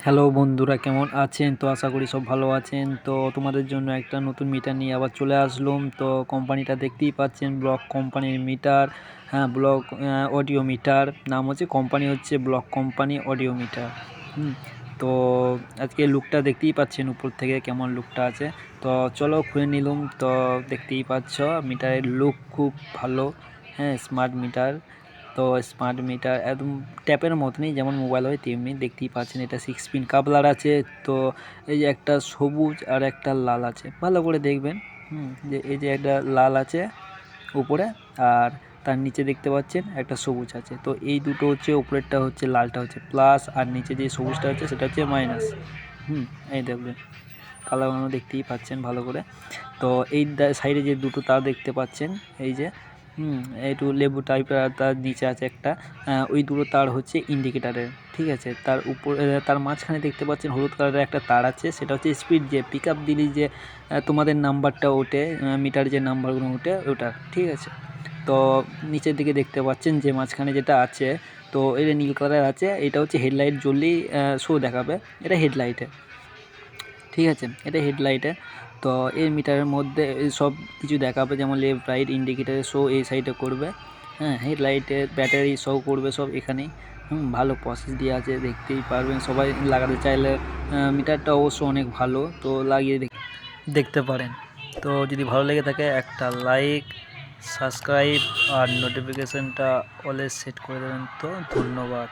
Hello বন্ধুরা, কেমন আছেন? তো আশা করি সব ভালো আছেন। তো তোমাদের জন্য একটা নতুন মিটার নিয়ে আবার চলে আসলাম। তো কোম্পানিটা দেখতেই পাচ্ছেন, ব্লক কোম্পানির মিটার। হ্যাঁ, ব্লক অডিও মিটার। নাম হচ্ছে, কোম্পানি হচ্ছে ব্লক কোম্পানি অডিও মিটার। তো আজকে লুকটা দেখতেই পাচ্ছেন উপর থেকে কেমন লুকটা আছে। তো চলো খুলে নিলাম। তো দেখতেই পাচ্ছ মিটারের লুক খুব ভালো। হ্যাঁ, স্মার্ট মিটার। তো স্মার্ট মিটার একদম ট্যাপের মতনই, যেমন মোবাইল হয় তেমনি। দেখতেই পাচ্ছেন এটা 6 পিন কাপলার আছে। তো এই যে একটা সবুজ আর একটা লাল আছে, ভালো করে দেখবেন। যে এই যে একটা লাল আছে উপরে, আর তার নিচে দেখতে পাচ্ছেন একটা সবুজ আছে। তো এই দুটো হচ্ছে, উপরেরটা হচ্ছে লালটা হচ্ছে প্লাস, আর নিচে যে সবুজটা হচ্ছে সেটা হচ্ছে মাইনাস। এই দেখবেন কালার বানানো, দেখতেই পাচ্ছেন ভালো করে। তো এই সাইডে যে দুটো তার দেখতে পাচ্ছেন, এই যে একটু লেবু টাইপের, আর তার নিচে আছে একটা, ওই দুটো তার হচ্ছে ইন্ডিকেটারের। ঠিক আছে, তার উপর তার মাঝখানে দেখতে পাচ্ছেন হলুদ কালারের একটা তার আছে, সেটা হচ্ছে স্পিড, যে পিক আপ দিলি যে তোমাদের নাম্বারটা ওঠে, মিটার যে নাম্বারগুলো ওঠে ওটা। ঠিক আছে, তো নিচের দিকে দেখতে পাচ্ছেন যে মাঝখানে যেটা আছে, তো এটা নীল কালার আছে, এটা হচ্ছে হেডলাইট জ্বললেই শো দেখাবে, এটা হেডলাইটে। ঠিক আছে, এটা হেডলাইটে। তো এই মিটারের মধ্যে এই সব কিছু দেখাবে, যেমন লেফট রাইট ইন্ডিকেটারে শো এই সাইডে করবে। হ্যাঁ, হেডলাইটে ব্যাটারি শো করবে, সব এখানেই। ভালো প্রসেস দিয়ে আছে, দেখতেই পারবেন। সবাই লাগাতে চাইলে মিটারটা অবশ্য অনেক ভালো, তো লাগিয়ে দেখতে পারেন। তো যদি ভালো লেগে থাকে একটা লাইক, সাবস্ক্রাইব আর নোটিফিকেশানটা অলে সেট করে দেবেন। তো ধন্যবাদ।